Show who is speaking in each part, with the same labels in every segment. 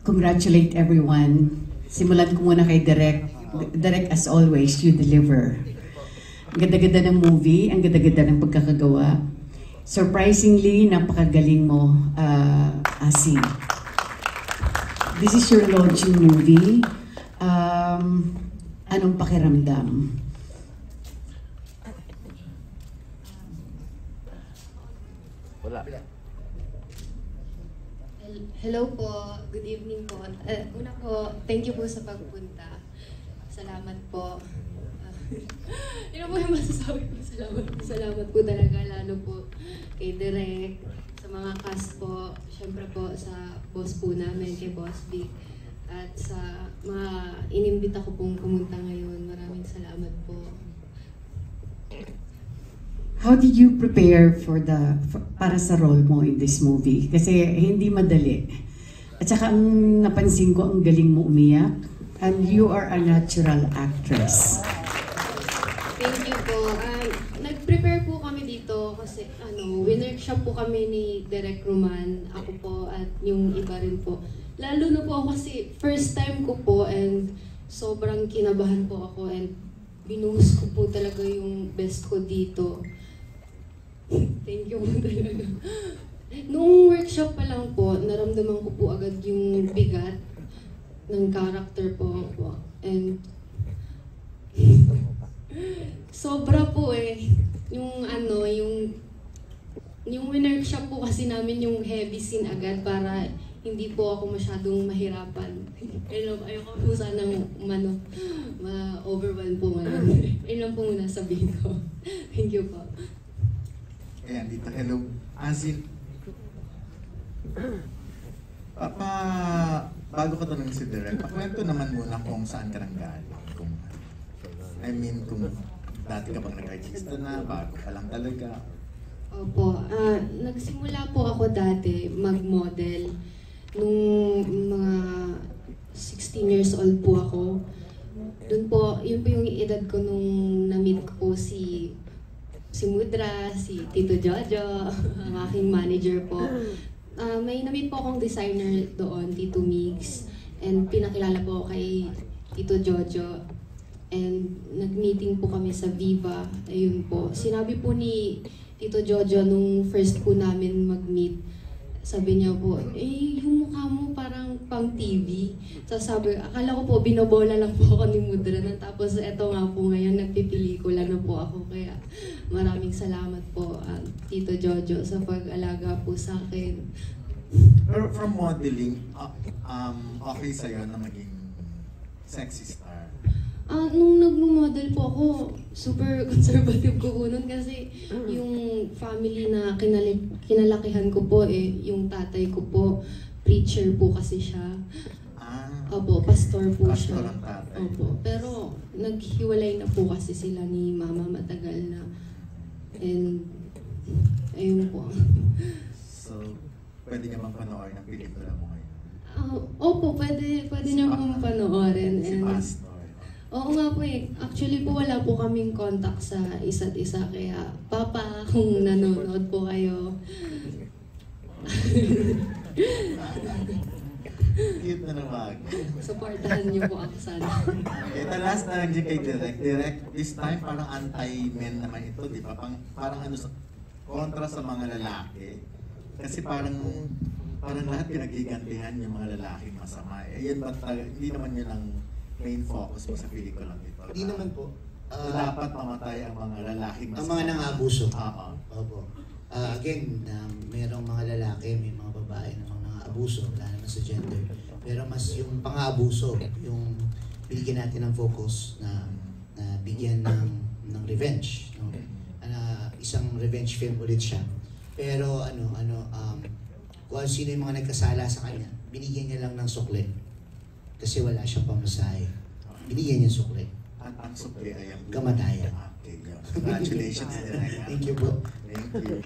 Speaker 1: congratulate everyone. Simulan ko muna kay Direk. Direk, as always, you deliver. Ang ganda-ganda ng movie, ang ganda-ganda ng pagkakagawa. Surprisingly, napakagaling mo, Asi. This is your launching movie. Anong pakiramdam?
Speaker 2: Wala.
Speaker 3: Hello po, good evening po. Una po, thank you po sa pagpunta. Salamat po. Yun po yung masasabi ko. Salamat po talaga, lalo po kay Direk, sa mga cast po, syempre po sa boss po namin, kay Boss Vic, at sa mga inimbita ko pong pumunta ngayon. Maraming salamat po.
Speaker 1: How did you prepare para sa role mo in this movie? Kasi hindi madali. At saka ang napansin ko, ang galing mo umiyak. And you are a natural actress.
Speaker 3: Thank you po. Nag-prepare po kami dito kasi winworkshop po kami ni Direk Roman, ako po at yung iba rin po. Lalo na po ako kasi first time ko po and sobrang kinabahan po ako and binuhos ko po talaga yung best ko dito. Thank you po talaga. Noong workshop pa lang po, naramdaman ko po agad yung bigat ng character po. And sobra po yung winworkshop po kasi namin yung heavy scene agad para hindi po ako masyadong mahirapan. Ayoko po sanang ma-overwhelm po ngayon. Ayun lang po muna sabihin ko. Thank you po.
Speaker 2: Ayan, dito, hello. Asin, bago ka tanong si Direk, pakwento naman muna kung saan ka nang galing. Kung dati ka bang nag-artista na, bago ka lang talaga.
Speaker 3: Opo, nagsimula po ako dati mag-model nung mga 16 years old po ako. Yun po yung edad ko nung na-meet ko po si Mudra, si Tito Jojo, ang aking manager po. May na-meet po akong designer doon, Tito Migs, and pinakilala po kay Tito Jojo. And nag-meeting po kami sa Viva, ayun po. Sinabi po ni Tito Jojo nung first po namin mag-meet, sabi niya po, yung mukha mo parang pang TV. So sabi, akala ko po binobola lang po ako ni Mudra na, tapos eto nga po ngayon nagpipelikula na po ako. Kaya maraming salamat po, Tito Jojo, sa pag-alaga po sa akin.
Speaker 2: Pero from modeling, okay sa'yo na maging sexy star?
Speaker 3: Nung nag-model po ako, super conservative ko po nun kasi yung family na kinalakihan ko po yung tatay ko po, preacher po kasi siya. Opo, pastor po siya.
Speaker 2: Pastor ang tatay.
Speaker 3: Opo, pero naghiwalay na po kasi sila ni mama matagal na. And, ayun po.
Speaker 2: So, pwede niya bang panoorin ang pelikula mo ngayon?
Speaker 3: Opo, pwede niyo pong panoorin.
Speaker 2: Si Pastor.
Speaker 3: Oo nga po Actually po wala po kaming contact sa isa't isa. Kaya, Papa, kung nanonood po kayo.
Speaker 2: Cute na naman.
Speaker 3: Supportahan niyo po ako sana.
Speaker 2: Okay, last na lang dyan kay Direk. Direk, this time parang anti-men naman ito, di ba? Parang kontra sa mga lalaki. Kasi parang lahat pinagigantihan yung mga lalaking masama. Yan ba hindi naman yun ang main focus mo sa pelikulang ito?
Speaker 4: Hindi naman po.
Speaker 2: Dapat mamatay ang mga lalaking masama.
Speaker 4: Ang mga nang-abuso.
Speaker 2: Oo.
Speaker 4: Opo. Again, mayroong mga lalaki, may mga babae na mga nang-abuso, wala naman sa gender. Pero mas yung pang-aabuso, yung bigyan natin ng focus na bigyan ng revenge. No? Isang revenge film ulit siya. Pero kung sino yung mga nagkasala sa kanya, binigyan niya lang ng sukle. Kasi wala siyang pamasahe. Binigyan niya sukle.
Speaker 2: At ang sukle ay ang
Speaker 4: kamatayan.
Speaker 2: Okay, congratulations, Direk.
Speaker 4: Thank you po.
Speaker 2: Thank you.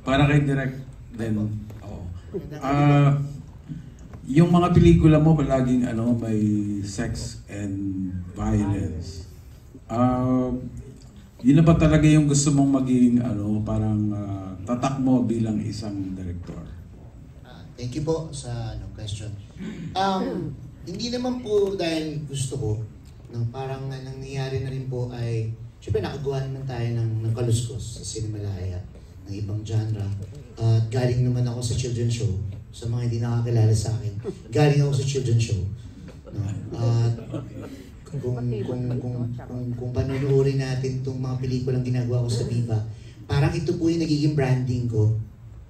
Speaker 5: Para kay Direk din. Yung mga pelikula mo palaging may sex and violence. Yun na ba talaga yung gusto mong maging parang tatak mo bilang isang director?
Speaker 4: Thank you po sa question. Hindi naman po dahil gusto ko, no, parang nangyayari na rin po ay, syempre nakagawa naman tayo ng kaluskos sa Cinemalaya, ng ibang genre. At galing naman ako sa children's show, sa mga hindi nakakilala sa akin. Galing ako sa children's show. No? At kung panunuorin natin itong mga pelikulang ginagawa ko sa Viva, parang ito po yung nagiging branding ko.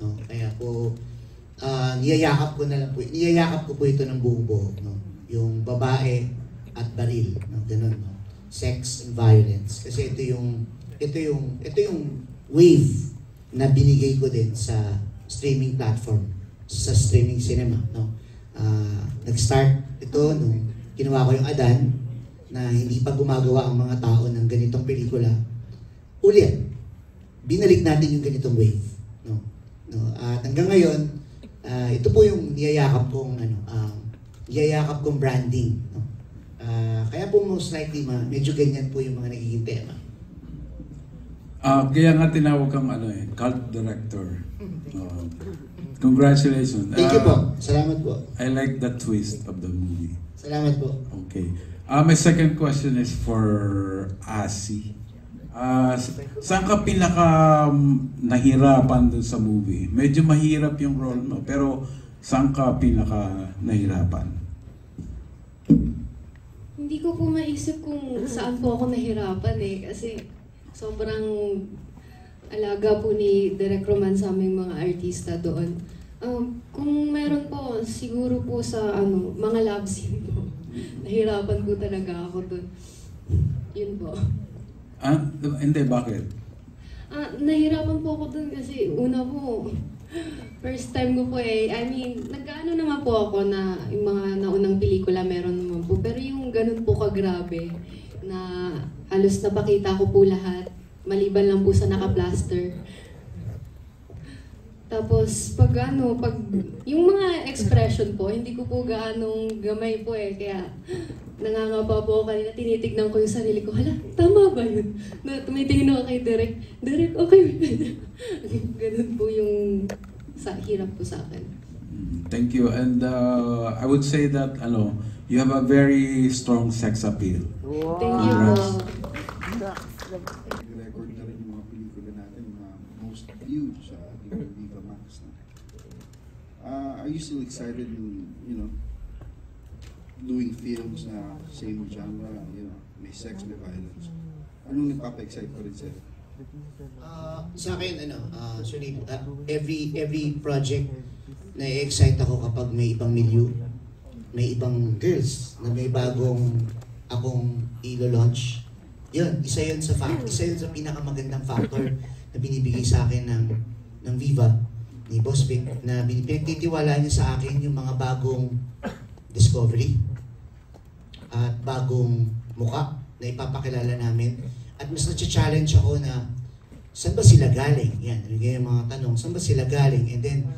Speaker 4: No? Kaya po, niyayakap ko po ito ng buong buo. No? Yung babae at baril. No? Ganun. No? Sex and violence. Kasi ito yung wave na binigay ko din sa streaming platform, sa streaming cinema. No? Nag-start ito nung ginawa ko yung Adan, na hindi pa gumagawa ang mga tao ng ganitong pelikula. Ulit, binalik natin yung ganitong wave. No? At hanggang ngayon, ito po yung niyayakap kong branding. No? Kaya po most likely, medyo ganyan po yung mga nagiging tema.
Speaker 5: Kaya nga tinawag kang cult director. Congratulations.
Speaker 4: Thank you po. Salamat po.
Speaker 5: I like the twist of the movie.
Speaker 4: Salamat po.
Speaker 5: Okay. My second question is for Asi. Saan ka pinaka nahirapan dun sa movie? Medyo mahirap yung role mo, pero saan ka pinaka nahirapan?
Speaker 3: Hindi ko po maisip kung saan po ako nahirapan kasi sobrang alaga po ni Direk Roman sa aming mga artista doon. Kung meron po, siguro po sa mga love scene po. Nahirapan po talaga ako doon. Yun po.
Speaker 5: Hindi, bakit?
Speaker 3: Nahirapan po ako doon kasi una po, first time ko po nag-ano naman po ako na yung mga naunang pelikula meron naman po. Pero yung ganun po kagrabe na halos napakita ko po lahat, maliban lang po sa naka-plaster. Tapos pag yung mga expression po, hindi ko po gaanong gamay po kaya nangangapa po ako kanina, tinitignan ko yung sarili ko, hala, tama ba yun? Na tumitingin ako kay Direk, okay. Ganun po yung hirap po sa akin.
Speaker 5: Thank you. And I would say that you have a very strong sex appeal.
Speaker 3: Thank you po.
Speaker 6: Record na rin yung mga pelikula natin, mga most viewed sa Viva Max. Are you still excited in, doing films na same genre, may sex, may violence? Anong nagpapa-excite pa rin sa'yo?
Speaker 4: Sa akin, actually, every project na-excite ako kapag may ibang milieu, may ibang girls na may bagong akong ilo-launch. Yun, isa yun sa pinakamagandang factor na binibigay sa akin ng Viva, ni Boss Vic, na pinagtitiwala niya sa akin yung mga bagong discovery at bagong muka na ipapakilala namin. At mas na-challenge ako na saan ba sila galing? Yan, nabigay yung mga tanong, saan ba sila galing? And then,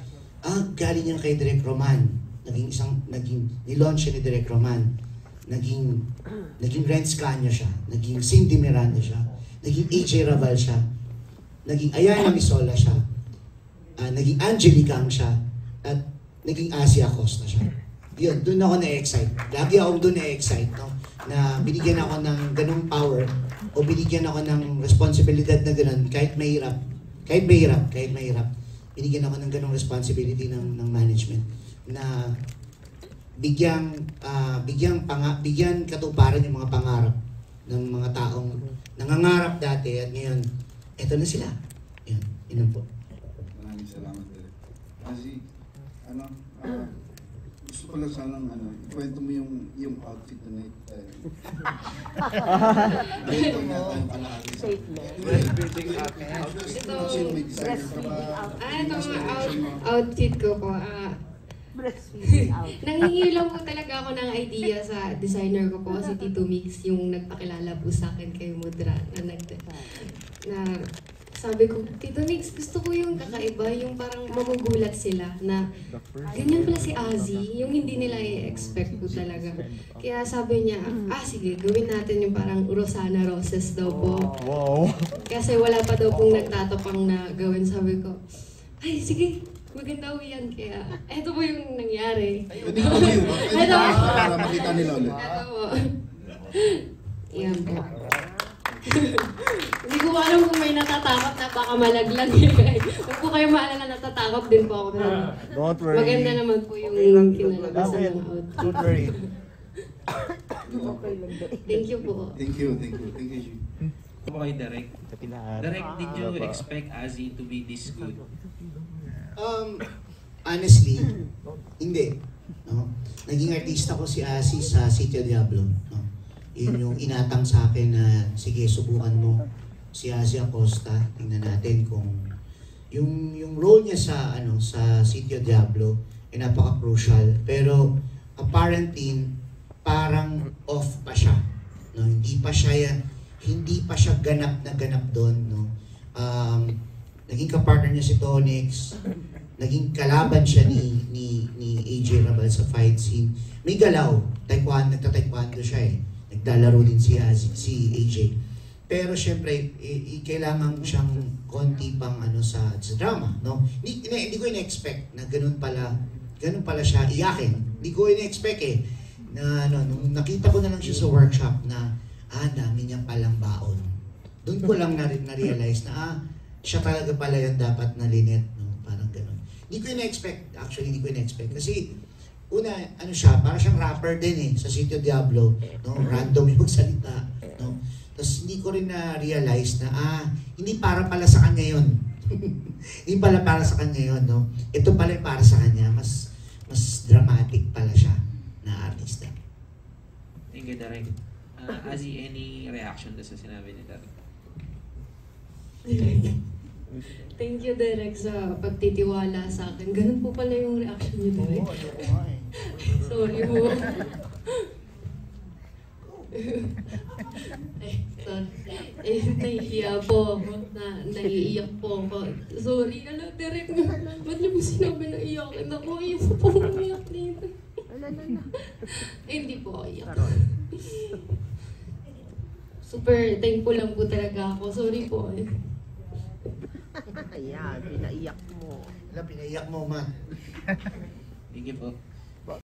Speaker 4: galing yan kay Direk Roman. Nilaunch siya ni Direk Roman. Naging Renz Caño siya, naging Cindy Miranda siya, naging AJ Raval siya, naging Ayana Misola siya, naging Angelica Ang siya, at naging Asia Costa siya. Yun, doon ako na-excite. Lagi akong doon na-excite, no? Na binigyan ako ng ganung power o binigyan ako ng responsibilidad na ganun kahit mahirap. Binigyan ako ng ganung responsibility ng management na bigyan katuparan yung mga pangarap ng mga taong nangangarap dati at ngayon eto na sila. Yun po.
Speaker 6: Maraming salamat, Direk. Kasi, gusto ko lang sanang, ikwento mo yung outfit na night. Ito nga tayong kalahati. Sino may designer ka ba?
Speaker 3: Ito outfit ko po. Nangingi lang po talaga ako ng idea sa designer ko po, si Tito Mix, yung nagpakilala po sa akin kay Mudra na sabi ko, Tito Nix, gusto ko yung kakaiba, yung parang magugulat sila na ganyan pala si Azzy, yung hindi nila i-expect ko talaga. Kaya sabi niya, sige, gawin natin yung parang Rosana Roses daw po.
Speaker 7: Wow.
Speaker 3: Kasi wala pa daw pong nagtatapang na gawin. Sabi ko, ay sige, maganda po yan. Kaya, eto po yung nangyari.
Speaker 6: Pwede ko yun.
Speaker 3: Ito.
Speaker 6: Para makita nila ulit.
Speaker 3: Eto po. Yan po. Hindi ko alam kung may natatakot na baka malaglag. Huwag po kayo maalala, natatakot din po ako.
Speaker 7: Don't worry.
Speaker 3: Maganda naman po yung kinalabasan ng outfit.
Speaker 7: Don't worry.
Speaker 3: Thank you po.
Speaker 6: Thank you, thank you. Thank you, G.
Speaker 8: Okay, Direk. Direk, did you expect Azzy to be this good?
Speaker 4: Honestly, hindi. No? Naging artista ko si Asi sa Sitio Diablo. No? Yun yung inatang sa akin na, sige, subukan mo si Asi Acosta. Tingnan natin kung yung role niya sa Sitio Diablo ay napaka-crucial. Pero apparently, parang off pa siya. No? Hindi pa siya ganap na ganap doon. No? Naging kapartner niya si Tonix. Naging kalaban siya ni AJ Rabal sa fight scene. May galaw. Nagta-taekwondo siya eh. Naglalaro din si AJ. Pero syempre, kailangan siyang konti pang sa drama. No? Hindi ko ina-expect na ganun pala siya iyakin. Hindi ko ina-expect eh. Nung nakita ko na lang siya sa workshop na, dami niya palang baon. Doon ko lang na-realize na, siya talaga pala yung dapat na linet. No? Parang ganun. Hindi ko ina-expect. Actually, hindi ko ina-expect. Kasi, una, siya, parang siyang rapper din eh, sa Sitio Diablo. No? Random yung salita. No? Tapos, hindi ko rin na-realize na, hindi para pala sa kanya yun. Hindi pala para sa kanya yun. No? Ito pala yung para sa kanya. Mas dramatic pala siya na artista.
Speaker 8: Thank you, Direk. Azzy, any reaction sa sinabi ni Direk?
Speaker 3: Thank you, Derek, sa pagtitiwala sa akin. Ganun po pala yung reaction niyo, Derek. Sorry po. Nahihiya po ako. Naiiyak po ako. Sorry, Derek. Ba't niyo po sinabi na iyakin ako? Ayaw po po umiyak dito. Hindi po ako iyak. Super thankful lang po talaga ako. Sorry po.
Speaker 7: Ayan, pinaiyak mo.
Speaker 4: Pinaiyak mo, ma.
Speaker 8: Thank you po.